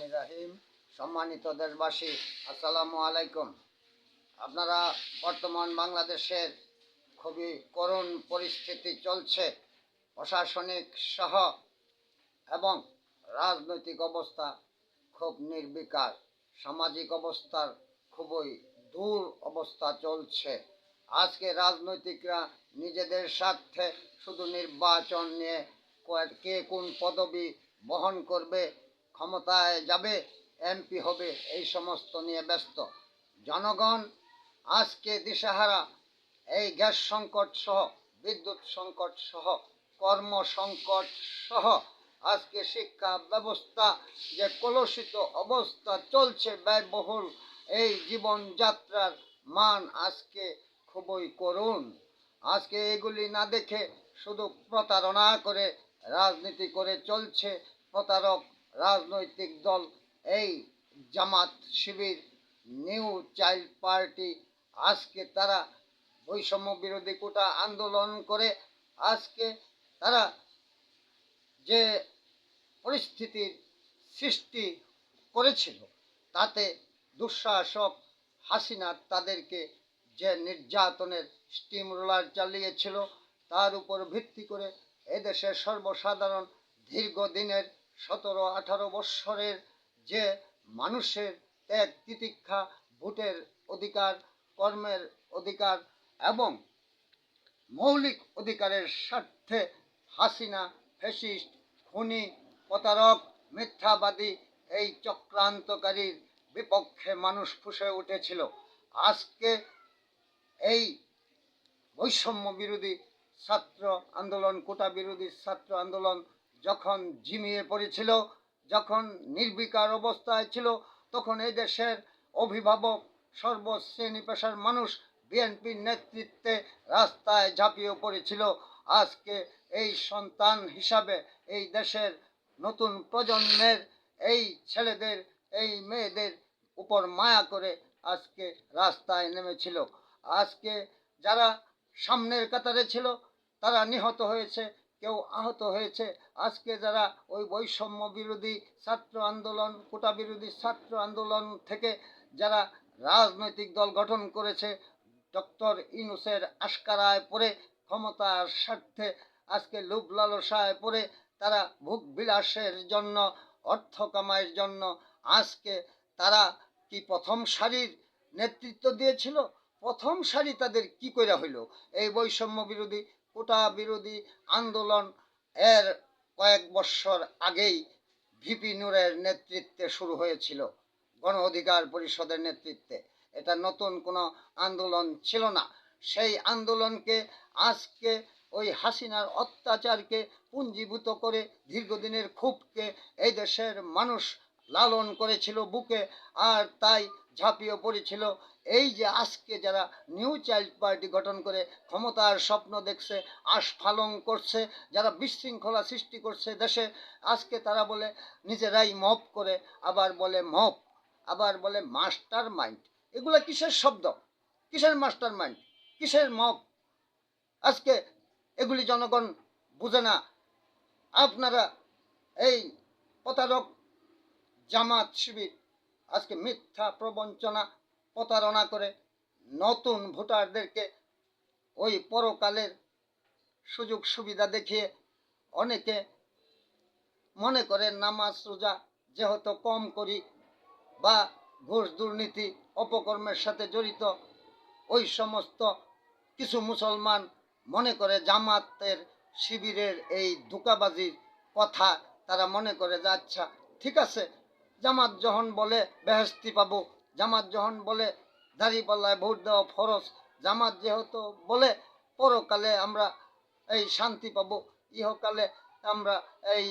রহমানির রহিম। সম্মানিত দেশবাসী, আসসালামু আলাইকুম। আপনারা বর্তমান বাংলাদেশের খুবই করুণ পরিস্থিতি চলছে, প্রশাসনিক সহ এবং রাজনৈতিক অবস্থা খুব নির্বিকার, সামাজিক অবস্থার খুবই দূর অবস্থা চলছে। আজকে রাজনৈতিকরা নিজেদের স্বার্থে শুধু নির্বাচন নিয়ে কে কোন পদবি বহন করবে, ক্ষমতায় যাবে, এমপি হবে, এই সমস্ত নিয়ে ব্যস্ত। জনগণ আজকে দিশেহারা। এই গ্যাস সংকট সহ, বিদ্যুৎ সংকট সহ, কর্ম সংকট সহ আজকে শিক্ষা ব্যবস্থা যে কলুষিত অবস্থা চলছে, ব্যয়বহুল এই জীবনযাত্রার মান আজকে খুবই করুণ। আজকে এগুলি না দেখে শুধু প্রতারণা করে রাজনীতি করে চলছে প্রতারক রাজনৈতিক দল এই Jamaat Shibir, new child party. আজকে তারা বৈষম্য বিরোধী কোটা আন্দোলন করে আজকে তারা যে পরিস্থিতির সৃষ্টি করেছিল, তাতে দুঃশাসক হাসিনা তাদেরকে যে নির্যাতনের স্টিম রোলার চালিয়েছিল, তার উপর ভিত্তি করে এদেশের সর্বসাধারণ দীর্ঘদিনের 17-18 বৎসরের যে মানুষের ত্যাগ তিতিক্ষা, ভোটের অধিকার, কর্মের অধিকার এবং মৌলিক অধিকারের স্বার্থে হাসিনা ফ্যাসিস্ট, খুনি, প্রতারক, মিথ্যাবাদী এই চক্রান্তকারীর বিপক্ষে মানুষ ফুঁসে উঠেছিল। আজকে এই বৈষম্য বিরোধী ছাত্র আন্দোলন, কোটা বিরোধী ছাত্র আন্দোলন যখন ঝিমিয়ে পড়েছিল, যখন নির্বিকার অবস্থায় ছিল, তখন এই দেশের অভিভাবক সর্বশ্রেণী পেশার মানুষ বিএনপির নেতৃত্বে রাস্তায় ঝাঁপিয়ে পড়েছিল। আজকে এই সন্তান হিসাবে এই দেশের নতুন প্রজন্মের এই ছেলেদের, এই মেয়েদের উপর মায়া করে আজকে রাস্তায় নেমেছিল। আজকে যারা সামনের কাতারে ছিল তারা নিহত হয়েছে, কেউ আহত হয়েছে। আজকে যারা ওই বৈষম্য বিরোধী ছাত্র আন্দোলন, কোটা বিরোধী ছাত্র আন্দোলন থেকে যারা রাজনৈতিক দল গঠন করেছে, ডক্টর ইউনূসের আশকারায় পড়ে, ক্ষমতার স্বার্থে আজকে লোভ লালসায় পড়ে তারা ভোগ বিলাসের জন্য, অর্থ কামাইয়ের জন্য আজকে তারা কি প্রথম সারির নেতৃত্ব দিয়েছিল? প্রথম সারি তাদের কি করে হইল? এই বৈষম্য বিরোধী, কোটা বিরোধী আন্দোলন এর কয়েক বছর আগেই ভিপি নূরের নেতৃত্বে শুরু হয়েছিল, গণ অধিকার পরিষদের নেতৃত্বে। এটা নতুন কোনো আন্দোলন ছিল না। সেই আন্দোলনকে আজকে ওই হাসিনার অত্যাচারকে পুঞ্জীভূত করে দীর্ঘদিনের ক্ষোভকে এই দেশের মানুষ লালন করেছিল বুকে, আর তাই ঝাঁপিয়ে পড়েছিল। এই যে আজকে যারা নিউ চাইল্ড পার্টি গঠন করে ক্ষমতার স্বপ্ন দেখছে, আস্ফালন করছে, যারা বিশৃঙ্খলা সৃষ্টি করছে দেশে, আজকে তারা বলে নিজেরাই মব করে, আবার বলে মব, আবার বলে মাস্টার মাইন্ড। এগুলো কিসের শব্দ? কিসের মাস্টার মাইন্ড? কিসের মব? আজকে এগুলি জনগণ বুঝে না। আপনারা এই প্রতারক জামাত শিবির আজকে মিথ্যা প্রবঞ্চনা, প্রতারণা করে নতুন ভোটারদেরকে ওই পরকালের সুযোগ সুবিধা দেখিয়ে অনেকে মনে করে নামাজ রোজা যেহেতু কম করি বা ঘুষ দুর্নীতি অপকর্মের সাথে জড়িত, ওই সমস্ত কিছু মুসলমান মনে করে জামাতের শিবিরের এই ধোঁকাবাজির কথা তারা মনে করে যে আচ্ছা ঠিক আছে, জামাত যখন বলে বেহেশতি পাবো, জামাত যখন বলে দাঁড়িপাল্লায় ভোট দেওয়া ফরজ, জামাত যেহেতু বলে পরকালে আমরা এই শান্তি পাবো, ইহকালে আমরা এই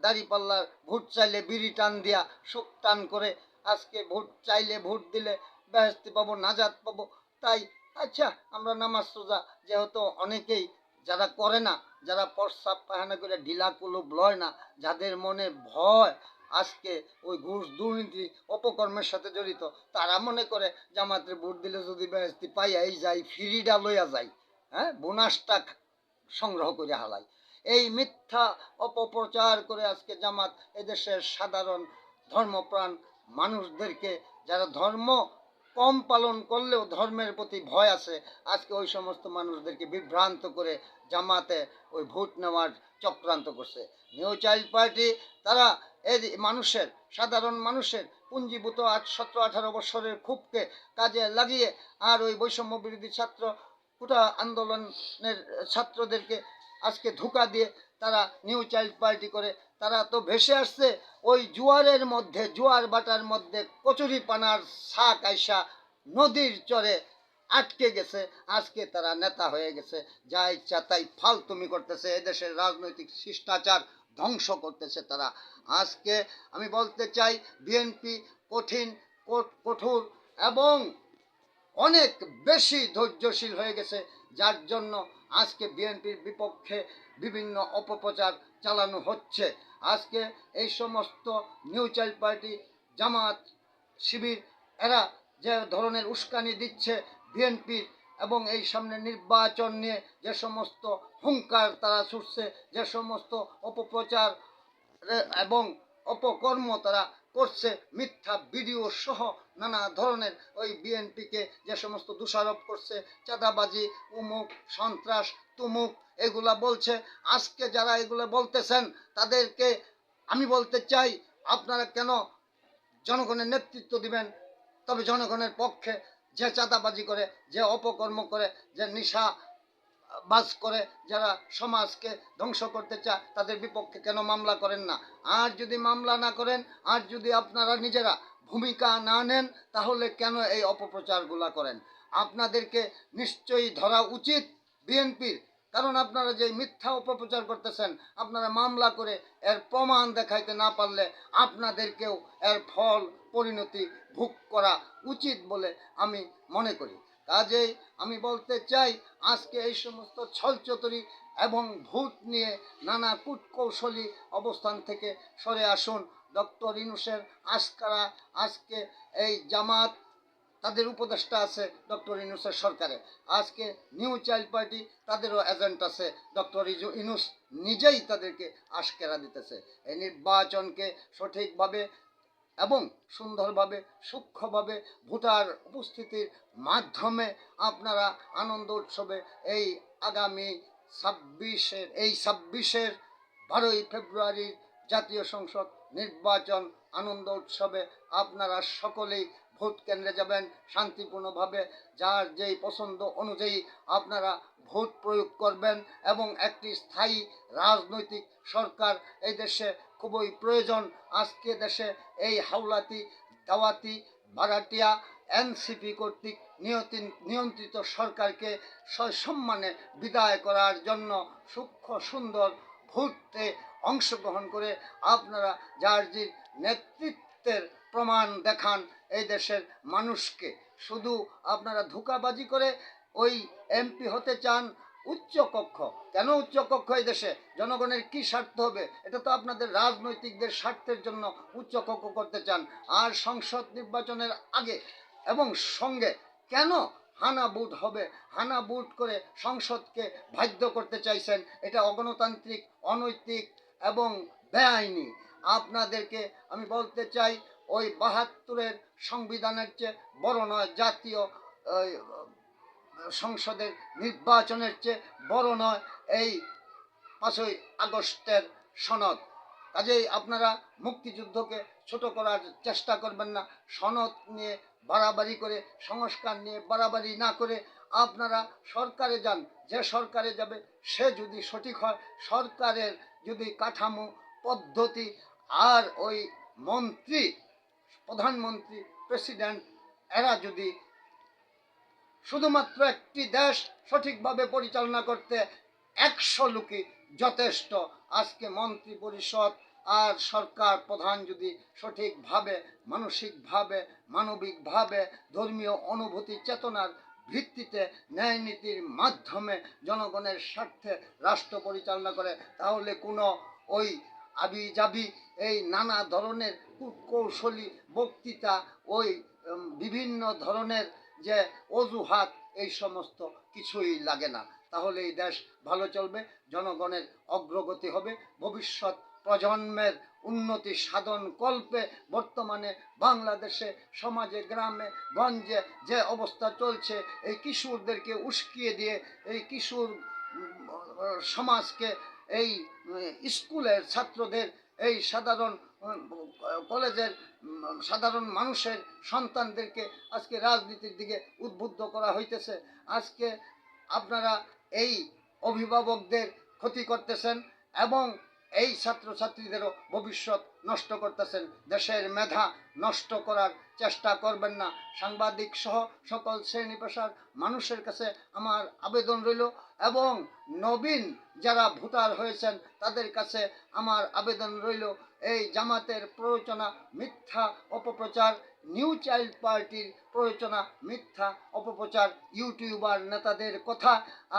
দাঁড়িপাল্লার ভোট চাইলে বিড়ি টান দিয়া শোক টান করে আজকে ভোট চাইলে ভোট দিলে বেহেশতি পাবো, নাজাত পাবো, তাই আচ্ছা আমরা নামাজ রোজা যেহেতু অনেকেই যারা করে না, যারা প্রস্রাব পায়খানা করে ঢিলা কুলুপ লয় না, যাদের মনে ভয় আজকে ওই ঘুষ দুর্নীতি অপকর্মের সাথে জড়িত, তারা মনে করে জামাতের ভোট দিলে যদি বেহেশতি পাইয়াই যাই, ফ্রিডা লইয়া যাই, হ্যাঁ, বোনাসটা সংগ্রহ করে হালাই। এই মিথ্যা অপপ্রচার করে আজকে জামাত এদেশের সাধারণ ধর্মপ্রাণ মানুষদেরকে, যারা ধর্ম কম পালন করলেও ধর্মের প্রতি ভয় আছে, আজকে ওই সমস্ত মানুষদেরকে বিভ্রান্ত করে জামাতে ওই ভোট নেওয়ার চক্রান্ত করছে। নিউ চাইল্ড পার্টি তারা এই মানুষের, সাধারণ মানুষের পুঞ্জীভূত 17-18 বছরের ক্ষোভকে কাজে লাগিয়ে আর ওই বৈষম্য বিরোধী ছাত্র কোটা আন্দোলনের ছাত্রদেরকে আজকে ধোঁকা দিয়ে তারা নিউ চাইল্ড পার্টি করে তারা তো ভেসে আসছে ওই জোয়ারের মধ্যে, জোয়ার বাটার মধ্যে কচুরি পানার শাক আইসা নদীর চরে আটকে গেছে। আজকে তারা নেতা হয়ে গেছে, যা ইচ্ছা তাই ফালতুমি করতেছে, এদেশের রাজনৈতিক শিষ্টাচার ধ্বংস করতেছে তারা। আজকে আমি বলতে চাই বিএনপি কঠিন, কঠোর এবং অনেক বেশি ধৈর্যশীল হয়ে গেছে, যার জন্য আজকে বিএনপির বিপক্ষে বিভিন্ন অপপ্রচার চালানো হচ্ছে। আজকে এই সমস্ত নিউ চাইল্ড পার্টি, জামাত, শিবির এরা যে ধরনের উস্কানি দিচ্ছে বিএনপির, এবং এই সামনে নির্বাচন নিয়ে যে সমস্ত হুঙ্কার তারা ছুটছে, যে সমস্ত অপপ্রচার এবং অপকর্ম তারা করছে, মিথ্যা ভিডিও সহ নানা ধরনের ওই বিএনপিকে যে সমস্ত দোষারোপ করছে, চাঁদাবাজি, উমুক, সন্ত্রাস, তুমুক, এগুলা বলছে। আজকে যারা এগুলো বলতেছেন তাদেরকে আমি বলতে চাই, আপনারা কেন জনগণের নেতৃত্ব দিবেন? তবে জনগণের পক্ষে যে চাঁদাবাজি করে, যে অপকর্ম করে, যে নিশা বাজ করে, যারা সমাজকে ধ্বংস করতে চায়, তাদের বিপক্ষে কেন মামলা করেন না? আর যদি মামলা না করেন, আর যদি আপনারা নিজেরা ভূমিকা না নেন, তাহলে কেন এই অপপ্রচারগুলা করেন? আপনাদেরকে নিশ্চয়ই ধরা উচিত বিএনপির, কারণ আপনারা যে মিথ্যা অপপ্রচার করতেছেন, আপনারা মামলা করে এর প্রমাণ দেখাইতে না পারলে আপনাদেরকেও এর ফল পরিণতি ভোগ করা উচিত বলে আমি মনে করি। কাজেই আমি বলতে চাই, আজকে এই সমস্ত ছলচতুরি এবং ভূত নিয়ে নানা কূটকৌশলী অবস্থান থেকে সরে আসুন। ডক্টর ইউনূসের আজকারা আজকে এই জামাত, তাদের উপদেষ্টা আছে ডক্টর ইউনূসের সরকারে, আজকে নিউ চাইল্ড পার্টি তাদেরও এজেন্ট আছে, ডক্টর ইউনূস নিজেই তাদেরকে আশকারা দিতেছে। এই নির্বাচনকে সঠিকভাবে এবং সুন্দরভাবে, সূক্ষ্মভাবে ভোটার উপস্থিতির মাধ্যমে আপনারা আনন্দ উৎসবে এই আগামী 26-এর 12ই ফেব্রুয়ারির জাতীয় সংসদ নির্বাচন আনন্দ উৎসবে আপনারা সকলেই ভোট কেন্দ্রে যাবেন শান্তিপূর্ণভাবে, যার যেই পছন্দ অনুযায়ী আপনারা ভোট প্রয়োগ করবেন, এবং একটি স্থায়ী রাজনৈতিক সরকার এই দেশে খুবই প্রয়োজন। আজকে দেশে এই হাওলাতি, দাওয়াতি, ভাড়াটিয়া, এনসিপি কর্তৃক নিয়ন্ত্রিত সরকারকে সসম্মানে বিদায় করার জন্য সূক্ষ্ম সুন্দর ভোটে অংশগ্রহণ করে আপনারা যার যে নেতৃত্বের প্রমাণ দেখান এই দেশের মানুষকে। শুধু আপনারা ধোঁকাবাজি করে ওই এমপি হতে চান উচ্চ কক্ষ, কেন উচ্চ কক্ষ? এই দেশে জনগণের কি স্বার্থ হবে? এটা তো আপনাদের রাজনৈতিকদের স্বার্থের জন্য উচ্চ কক্ষ করতে চান। আর সংসদ নির্বাচনের আগে এবং সঙ্গে কেন হানা বুট হবে? হানা বুট করে সংসদকে বাধ্য করতে চাইছেন, এটা অগণতান্ত্রিক, অনৈতিক এবং বেআইনি। আপনাদেরকে আমি বলতে চাই, ওই 72-এর সংবিধানের চেয়ে বড় নয়, জাতীয় সংসদের নির্বাচনের চেয়ে বড় নয় এই 5ই আগস্টের সনদ। কাজেই আপনারা মুক্তিযুদ্ধকে ছোট করার চেষ্টা করবেন না। সনদ নিয়ে বাড়াবাড়ি করে, সংস্কার নিয়ে বাড়াবাড়ি না করে আপনারা সরকারে যান। যে সরকারে যাবে সে যদি সঠিক হয়, সরকারের যদি কাঠামো, পদ্ধতি আর ওই মন্ত্রী, প্রধানমন্ত্রী, প্রেসিডেন্ট এরা যদি শুধুমাত্র একটি দেশ সঠিকভাবে পরিচালনা করতে 100 লোকই যথেষ্ট। আজকে মন্ত্রী পরিষদ আর সরকার প্রধান যদি সঠিকভাবে, মানসিকভাবে, মানবিকভাবে, ধর্মীয় অনুভূতি চেতনার ভিত্তিতে, ন্যায় নীতির মাধ্যমে জনগণের স্বার্থে রাষ্ট্র পরিচালনা করে, তাহলে কোনো ওই আবি যাবি এই নানা ধরনের কূটকৌশলী বক্তৃতা, ওই বিভিন্ন ধরনের যে অজুহাত, এই সমস্ত কিছুই লাগে না। তাহলে এই দেশ ভালো চলবে, জনগণের অগ্রগতি হবে, ভবিষ্যৎ প্রজন্মের উন্নতি সাধন কল্পে বর্তমানে বাংলাদেশে সমাজে গ্রামে গঞ্জে যে অবস্থা চলছে, এই কিশোরদেরকে উস্কিয়ে দিয়ে এই কিশোর সমাজকে এই স্কুলের ছাত্রদের এই সাধারণ কলেজের সাধারণ মানুষের সন্তানদেরকে আজকে রাজনীতির দিকে উদ্বুদ্ধ করা হইতেছে। আজকে আপনারা এই অভিভাবকদের ক্ষতি করতেছেন এবং এই ছাত্রছাত্রীদেরও ভবিষ্যৎ নষ্ট করতেছেন। দেশের মেধা নষ্ট করার চেষ্টা করবেন না। সাংবাদিক সহ সকল শ্রেণী পেশার মানুষের কাছে আমার আবেদন রইল এবং নবীন যারা ভোটার হয়েছেন তাদের কাছে আমার আবেদন রইল, এই জামাতের প্ররোচনা মিথ্যা অপপ্রচার, নিউ চাইল্ড পার্টির প্ররোচনা মিথ্যা অপপ্রচার, ইউটিউবার নেতাদের কথা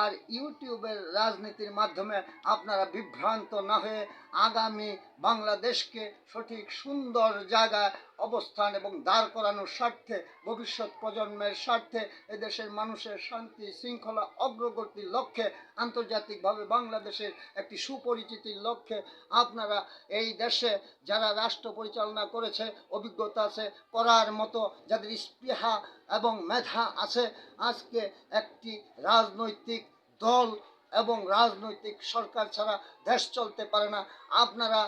আর ইউটিউবের রাজনীতির মাধ্যমে আপনারা বিভ্রান্ত না হয়ে আগামী বাংলাদেশকে সঠিক সুন্দর জায়গায় অবস্থান এবং দাঁড় করানোর স্বার্থে, ভবিষ্যৎ প্রজন্মের স্বার্থে, এদেশের মানুষের শান্তি শৃঙ্খলা অগ্রগতির লক্ষ্যে, আন্তর্জাতিকভাবে বাংলাদেশের একটি সুপরিচিতির লক্ষ্যে আপনারা এই দেশে যারা রাষ্ট্র পরিচালনা করেছে, অভিজ্ঞতা আছে, করার মতো যাদের স্পৃহা এবং মেধা আছে, আজকে একটি রাজনৈতিক দল এবং রাজনৈতিক সরকার ছাড়া দেশ চলতে পারে না। আপনারা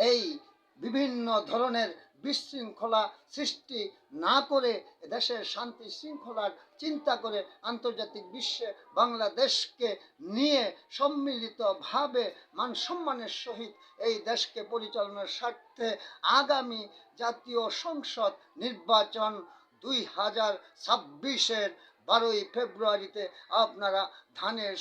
এই বিভিন্ন ধরনের বিশৃঙ্খলা সৃষ্টি না করে দেশের শান্তি শৃঙ্খলার চিন্তা করে আন্তর্জাতিক বিশ্বে বাংলাদেশকে নিয়ে সম্মিলিতভাবে মান সম্মানের সহিত এই দেশকে পরিচালনার স্বার্থে আগামী জাতীয় সংসদ নির্বাচন 2026-এর 12ই ফেব্রুয়ারিতে আপনারা ধানের